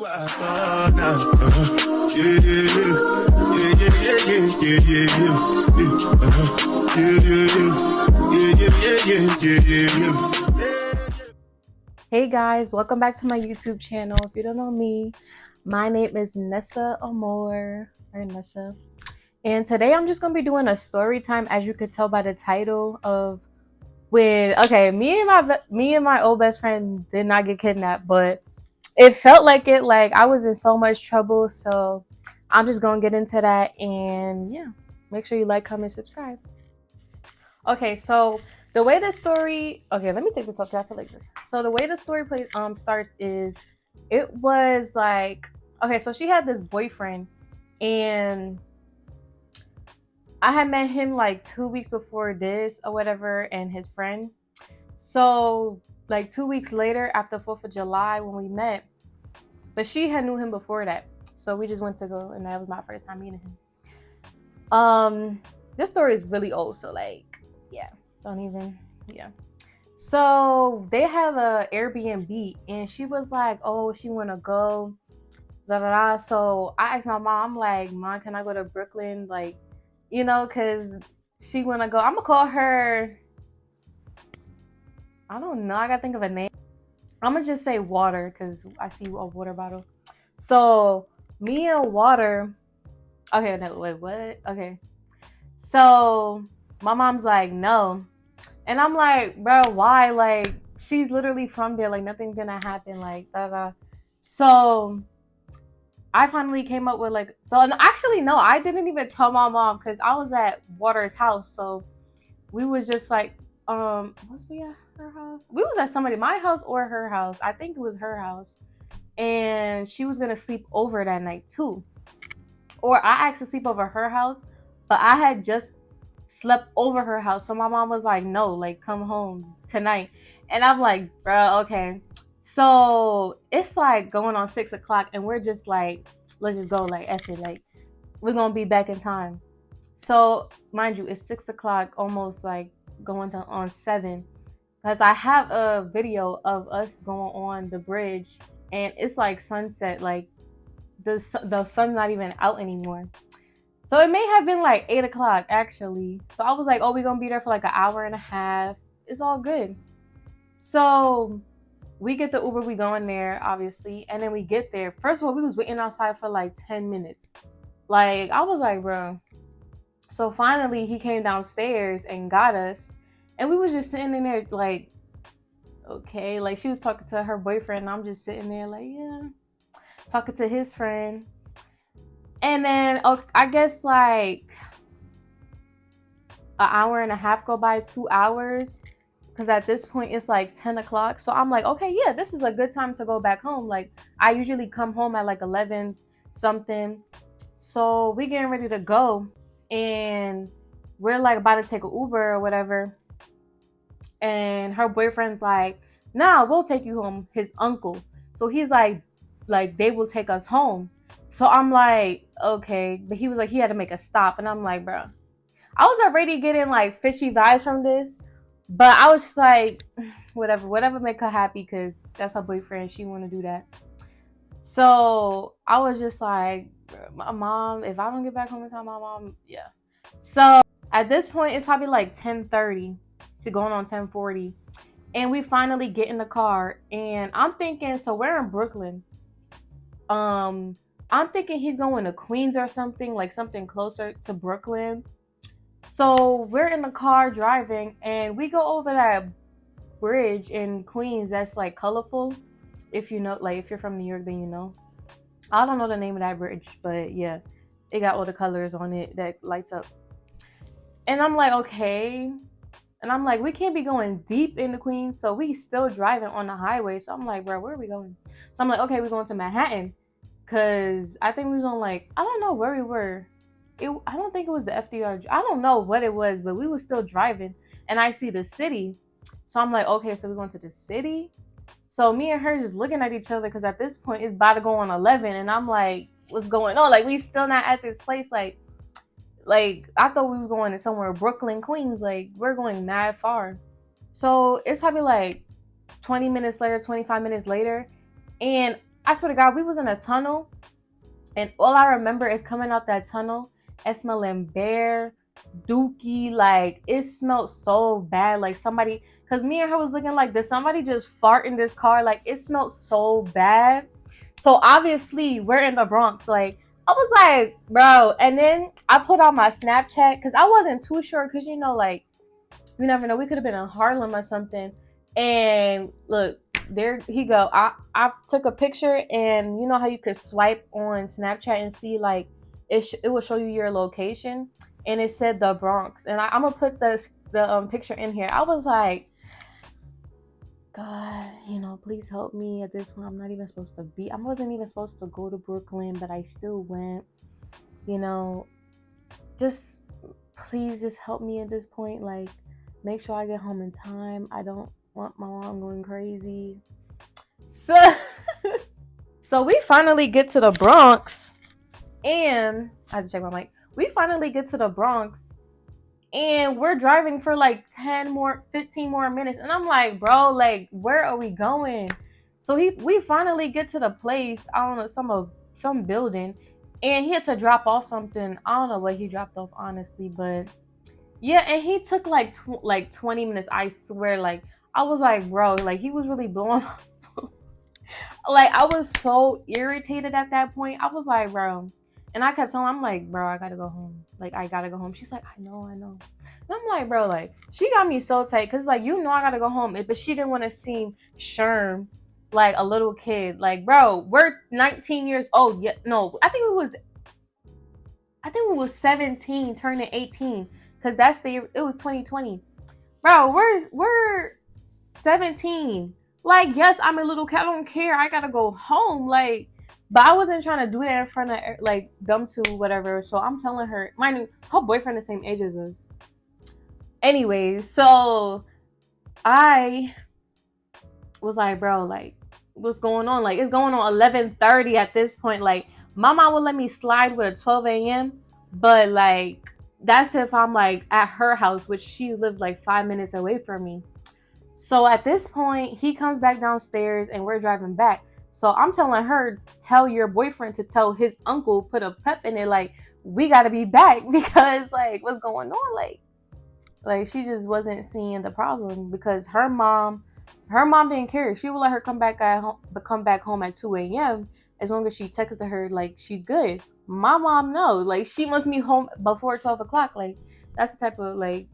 Hey guys, welcome back to my YouTube channel. If you don't know me, my name is Nessaamourr, or Nessa. And today I'm just gonna be doing a story time, as you could tell by the title of when me and my old best friend did not get kidnapped, but it felt like it. Like I was in so much trouble, so I'm just gonna get into that. And yeah, make sure you like, comment, subscribe. Okay, so the way the story, let me take this off because I feel like this. So the way the story starts is, it was like, so she had this boyfriend, and I had met him like 2 weeks before this or whatever, and his friend. So like 2 weeks later, after 4th of July when we met, but she had knew him before that. So we just went to go, and that was my first time meeting him. This story is really old, so like, yeah, so they have a Airbnb, and she was like, oh, she want to go, da da da. So I asked my mom, I'm like, Mom, can I go to Brooklyn, like, you know, because she want to go. I'm gonna call her, I don't know, I gotta think of a name. I'm gonna just say Water, because I see a water bottle. So me and Water, so my mom's like, no. And I'm like, bro, why? Like, she's literally from there. Like, nothing's gonna happen. Like, da da. So I finally came up with like, actually, no, I didn't even tell my mom because I was at Water's house. So we was just like, was we at her house? We was at my house or her house. I think it was her house. And she was gonna sleep over that night too. Or I asked to sleep over her house, but I had just slept over her house. So my mom was like, no, like, come home tonight. And I'm like, bro, okay. So it's like going on 6 o'clock, and we're just like, let's just go, like, F it, like, we're gonna be back in time. So mind you, it's 6 o'clock, almost like going on 7, because I have a video of us going on the bridge, and it's like sunset, like the sun's not even out anymore. So it may have been like 8 o'clock actually. So I was like, oh, we're gonna be there for like an hour and a half. It's all good. So we get the Uber, we go in there, obviously, and then we get there. First of all, we was waiting outside for like 10 minutes. Like, I was like, bro. So finally he came downstairs and got us, and we was just sitting in there like, okay, like she was talking to her boyfriend, and I'm just sitting there like, yeah, talking to his friend. And then I guess like an hour and a half go by, 2 hours, because at this point it's like 10 o'clock. So I'm like, okay, yeah, this is a good time to go back home. Like, I usually come home at like 11 something. So we getting ready to go, and we're like about to take an Uber or whatever. And her boyfriend's like, nah, we'll take you home, his uncle. So he's like they will take us home. So I'm like, okay. But he was like, he had to make a stop. And I'm like, bro, I was already getting like fishy vibes from this. But I was just like, whatever make her happy, because that's her boyfriend. She want to do that. So I was just like, my mom, if I don't get back home in time, my mom, yeah. So at this point, it's probably like 10:30 to going on 10:40. And we finally get in the car. And I'm thinking, so we're in Brooklyn. I'm thinking he's going to Queens or something, like something closer to Brooklyn. So we're in the car driving, and we go over that bridge in Queens that's like colorful. If you know, like, if you're from New York, then you know. I don't know the name of that bridge, but yeah, it got all the colors on it that lights up. And I'm like, okay. And I'm like, we can't be going deep into Queens, so we still driving on the highway. So I'm like, bro, where are we going? So I'm like, okay, we're going to Manhattan. Because I think we was on like, I don't know where we were. I don't think it was the FDR. I don't know what it was, but we were still driving. And I see the city. So I'm like, okay, so we're going to the city? So me and her just looking at each other, because at this point it's about to go on 11. And I'm like, what's going on? Like, we still not at this place. Like I thought we were going to somewhere, Brooklyn, Queens. Like, we're going mad far. So it's probably like 20 minutes later, 25 minutes later. And I swear to God, we was in a tunnel, and all I remember is coming out that tunnel and smelling bare dookie. Like, it smelled so bad. Like somebody, because me and her was looking like, did somebody just fart in this car? Like, it smelled so bad. So obviously we're in the Bronx. Like, I was like, bro. And then I put on my Snapchat because I wasn't too sure, because you know, like, you never know, we could have been in Harlem or something. And look, there he go. I took a picture, and you know how you could swipe on Snapchat and see, like, it will show you your location, and it said the Bronx. And I'm gonna put the picture in here. I was like, God, you know, please help me at this point. I'm not even supposed to be. I wasn't even supposed to go to Brooklyn, but I still went. You know, just please just help me at this point. Like, make sure I get home in time. I don't want my mom going crazy. So we finally get to the Bronx, and I had to check my mic. We finally get to the Bronx, and we're driving for like 15 more minutes. And I'm like, bro, like, where are we going? So we finally get to the place. I don't know, some building, and he had to drop off something. I don't know what he dropped off, honestly, but yeah. And he took like 20 minutes. I swear, like, I was like, bro, like, he was really blowing. Like, I was so irritated at that point. I was like, bro. And I kept telling him, I'm like, bro, I gotta go home. Like, I gotta go home. She's like, I know. And I'm like, bro, like, she got me so tight. Because, like, you know I gotta go home. But she didn't want to seem sherm, like a little kid. Like, bro, we're 19 years old. Yeah, no, I think we was 17 turning 18. Because it was 2020. Bro, we're 17. Like, yes, I'm a little kid. I don't care. I gotta go home. Like, but I wasn't trying to do it in front of, like, them two, whatever. So I'm telling her, her boyfriend the same age as us. Anyways, so I was like, bro, like, what's going on? Like, it's going on 11:30 at this point. Like, my mom would let me slide with a 12 a.m. But, like, that's if I'm, like, at her house, which she lived, like, 5 minutes away from me. So at this point, he comes back downstairs, and we're driving back. So I'm telling her, tell your boyfriend to tell his uncle, put a pep in it, like, we got to be back, because, like, what's going on? Like, she just wasn't seeing the problem, because her mom didn't care. She would let her come back home at 2 a.m. as long as she texted her, like, she's good. My mom, no. Like, she wants me home before 12 o'clock. Like, that's the type of, like,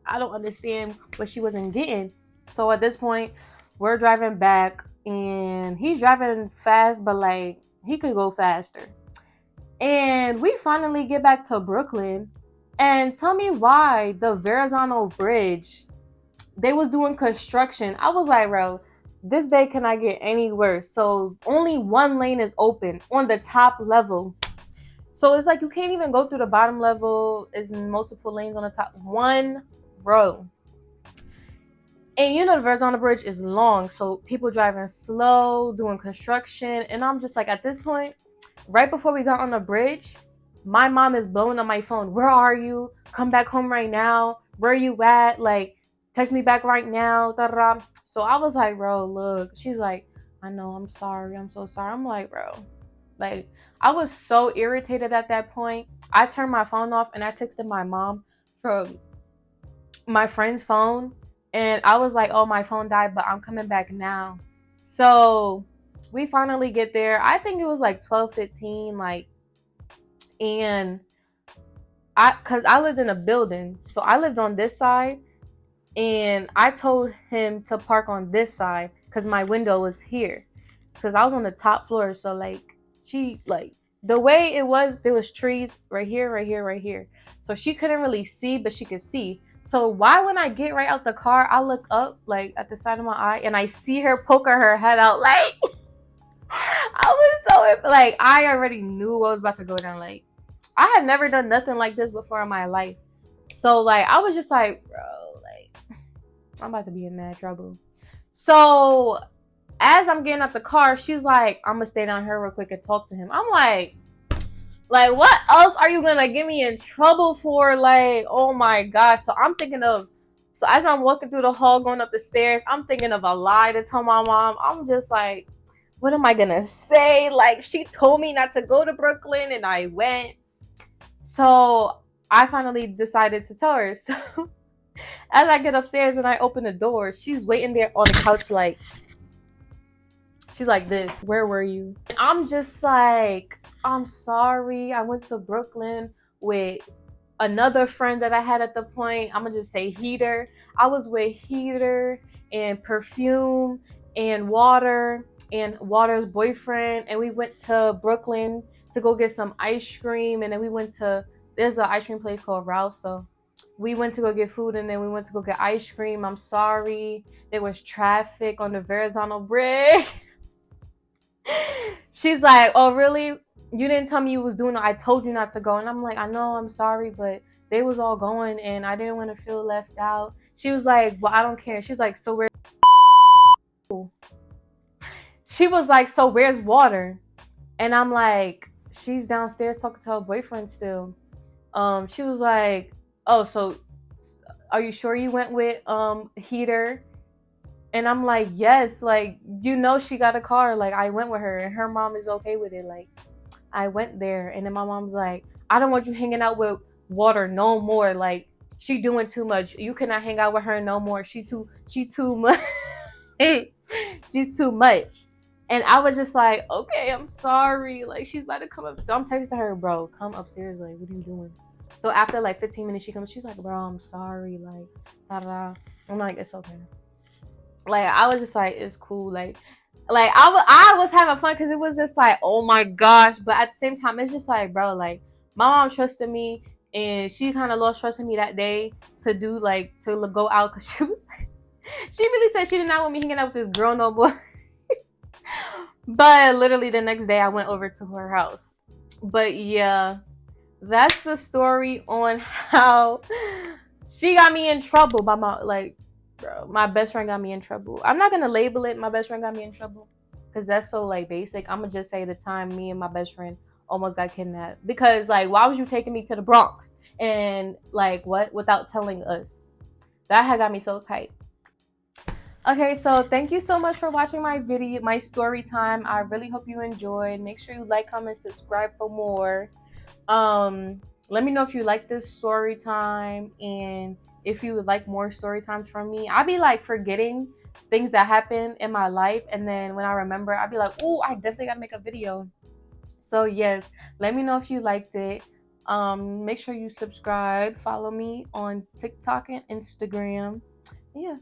I don't understand what she wasn't getting. So at this point, we're driving back, and he's driving fast, but, like, he could go faster. And we finally get back to Brooklyn, and tell me why the Verrazano Bridge, they was doing construction. I was like, bro, this day cannot get any worse. So only one lane is open on the top level. So it's like you can't even go through the bottom level. It's multiple lanes on the top. One row. And you know the Verrazano Bridge is long, so people driving slow, doing construction. And I'm just like, at this point, right before we got on the bridge, my mom is blowing on my phone. Where are you? Come back home right now. Where are you at? Like, text me back right now. Da-da-da. So I was like, bro, look. She's like, I know, I'm sorry. I'm so sorry. I'm like, bro. Like, I was so irritated at that point. I turned my phone off, and I texted my mom from my friend's phone. And I was like, oh, my phone died, but I'm coming back now. So we finally get there. I think it was like 12:15, like, and cause I lived in a building. So I lived on this side, and I told him to park on this side because my window was here. Cause I was on the top floor. So, like, the way it was, there was trees right here, right here, right here. So she couldn't really see, but she could see. So why, when I get right out the car, I look up, like, at the side of my eye, and I see her poking her head out, like, I was so, like, I already knew what was about to go down. Like, I had never done nothing like this before in my life. So, like, I was just like, bro, like, I'm about to be in mad trouble. So as I'm getting out the car, she's like, I'm gonna stay down here real quick and talk to him. I'm like, what else are you gonna get me in trouble for? Like, oh my gosh. So as I'm walking through the hall, going up the stairs, I'm thinking of a lie to tell my mom. I'm just like, what am I gonna say? Like, she told me not to go to Brooklyn and I went. So I finally decided to tell her. So as I get upstairs and I open the door, she's waiting there on the couch like, she's like this, where were you? I'm just like, I'm sorry. I went to Brooklyn with another friend that I had at the point. I'm gonna just say Heater. I was with Heater and Perfume and Water's boyfriend, and we went to Brooklyn to go get some ice cream, and then we went to, there's an ice cream place called Ralph, so we went to go get food, and then we went to go get ice cream. I'm sorry, there was traffic on the Verrazano Bridge. She's like, oh really, you didn't tell me you was doing it. I told you not to go. And I'm like, I know, I'm sorry, but they was all going and I didn't want to feel left out. She was like, well, I don't care. She's like, so where's she was like, so where's Water? And I'm like, she's downstairs talking to her boyfriend still. She was like, oh, so are you sure you went with Heater? And I'm like, yes, like, you know, she got a car. Like, I went with her and her mom is okay with it. Like, I went there. And then my mom's like, I don't want you hanging out with Water no more. Like, she doing too much. You cannot hang out with her no more. She too much. She's too much. And I was just like, okay, I'm sorry. Like, she's about to come up. So I'm texting her, bro, come upstairs. Like, what are you doing? So after like 15 minutes, she comes. She's like, bro, I'm sorry. Like, da da. I'm like, it's okay. Like, I was just like, it's cool. Like I was having fun because it was just like, oh my gosh. But at the same time, it's just like, bro, like, my mom trusted me and she kind of lost trust in me that day to do, like, to go out because she was like, she really said she did not want me hanging out with this girl no more. But literally the next day I went over to her house. But yeah, that's the story on how she got me in trouble by my, like, bro, my best friend got me in trouble. I'm not gonna label it my best friend got me in trouble because that's so, like, basic. I'm gonna just say the time me and my best friend almost got kidnapped. Because, like, why was you taking me to the Bronx and, like, what, without telling us? That had got me so tight. Okay, so thank you so much for watching my video, my story time. I really hope you enjoyed. Make sure you like, comment, subscribe for more. Let me know if you like this story time and if you would like more story times from me. I'll be like forgetting things that happen in my life, and then when I remember, I'll be like, oh, I definitely gotta make a video. So yes, let me know if you liked it. Make sure you subscribe, follow me on TikTok and Instagram. Yeah.